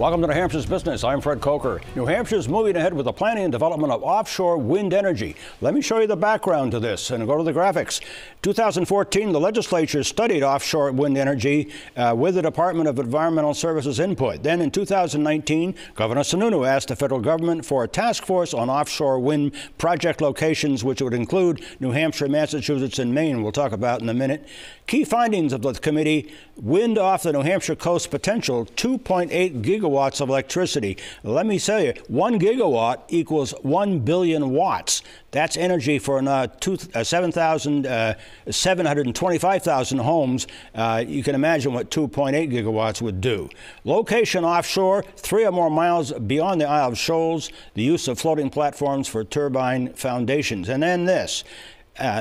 Welcome to New Hampshire's Business. I'm Fred Coker. New Hampshire's moving ahead with the planning and development of offshore wind energy. Let me show you the background to this and go to the graphics. 2014, the legislature studied offshore wind energy with the Department of Environmental Services input. Then in 2019, Governor Sununu asked the federal government for a task force on offshore wind project locations, which would include New Hampshire, Massachusetts, and Maine. We'll talk about in a minute. Key findings of the committee: wind off the New Hampshire coast potential, 2.8 gigawatts of electricity. Let me tell you, 1 gigawatt equals 1 billion watts. That's energy for 725,000 homes. You can imagine what 2.8 gigawatts would do. Location offshore, 3 or more miles beyond the Isle of Shoals. The use of floating platforms for turbine foundations. And then this.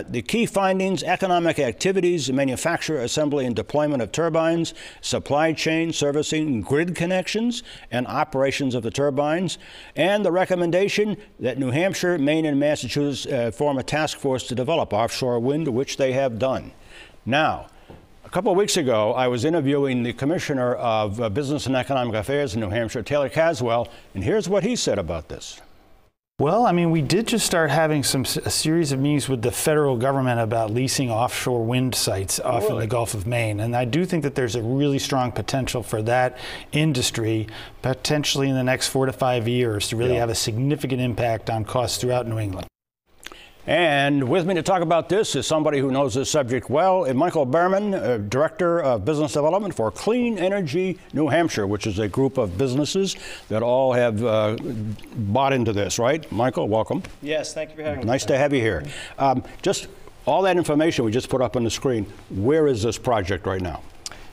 The key findings: economic activities, manufacture, assembly, and deployment of turbines, supply chain, servicing, grid connections, and operations of the turbines, and the recommendation that New Hampshire, Maine, and Massachusetts form a task force to develop offshore wind, which they have done. Now, a couple of weeks ago, I was interviewing the Commissioner of Business and Economic Affairs in New Hampshire, Taylor Caswell, and here's what he said about this. Well, I mean, we did just start having a series of meetings with the federal government about leasing offshore wind sites off in the Gulf of Maine. And I do think that there's a really strong potential for that industry, potentially in the next 4 to 5 years, to really have a significant impact on costs throughout New England. And with me to talk about this is somebody who knows this subject well, Michael Behrman, Director of Business Development for Clean Energy New Hampshire, which is a group of businesses that all have bought into this, right? Michael, welcome. Yes, thank you for having me. Nice to have you here. Just all that information we just put up on the screen, where is this project right now?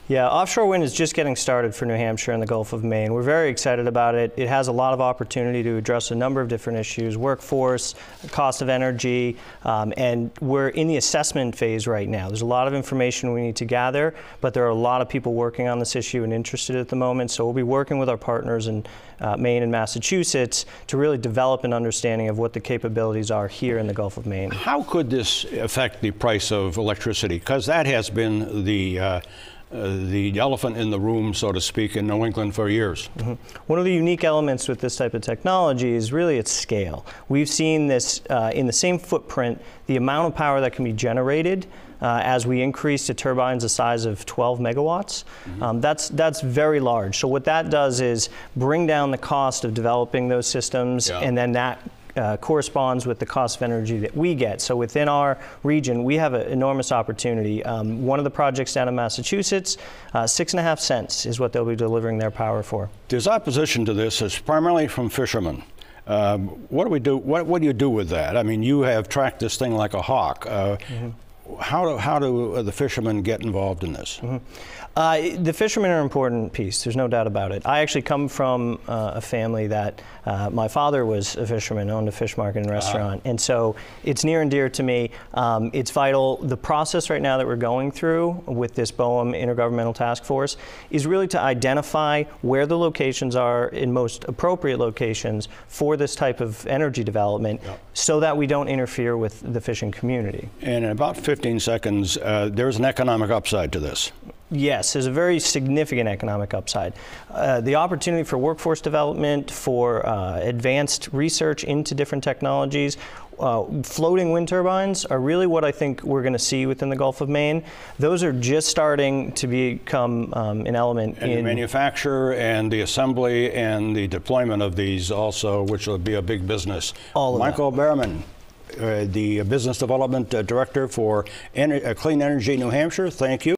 Yeah, offshore wind is just getting started for New Hampshire and the Gulf of Maine. We're very excited about it. It has a lot of opportunity to address a number of different issues: workforce, cost of energy, and we're in the assessment phase right now. There's a lot of information we need to gather, but there are a lot of people working on this issue and interested at the moment. So we'll be working with our partners in Maine and Massachusetts to really develop an understanding of what the capabilities are here in the Gulf of Maine. How could this affect the price of electricity? Because that has been the elephant in the room, so to speak, in New England for years. One of the unique elements with this type of technology is really its scale. We've seen this in the same footprint, the amount of power that can be generated as we increase to turbines the size of 12 megawatts. That's very large. So what that does is bring down the cost of developing those systems, and then that corresponds with the cost of energy that we get. So within our region, we have an enormous opportunity. One of the projects down in Massachusetts, 6.5 cents is what they'll be delivering their power for. There's opposition to this. It's primarily from fishermen. What do we do? What do you do with that? I mean, you have tracked this thing like a hawk. How do the fishermen get involved in this? The fishermen are an important piece. There's no doubt about it. I actually come from a family that my father was a fisherman, owned a fish market and restaurant, and so it's near and dear to me. It's vital. The process right now that we're going through with this BOEM Intergovernmental Task Force is really to identify where the locations are in most appropriate locations for this type of energy development, so that we don't interfere with the fishing community. And in about 15 seconds, there's an economic upside to this. Yes, there's a very significant economic upside. The opportunity for workforce development, for advanced research into different technologies. Floating wind turbines are really what I think we're going to see within the Gulf of Maine. Those are just starting to become an element in the manufacture and the assembly and the deployment of these also, which will be a big business. Michael Behrman, the Business Development Director for Clean Energy New Hampshire, thank you.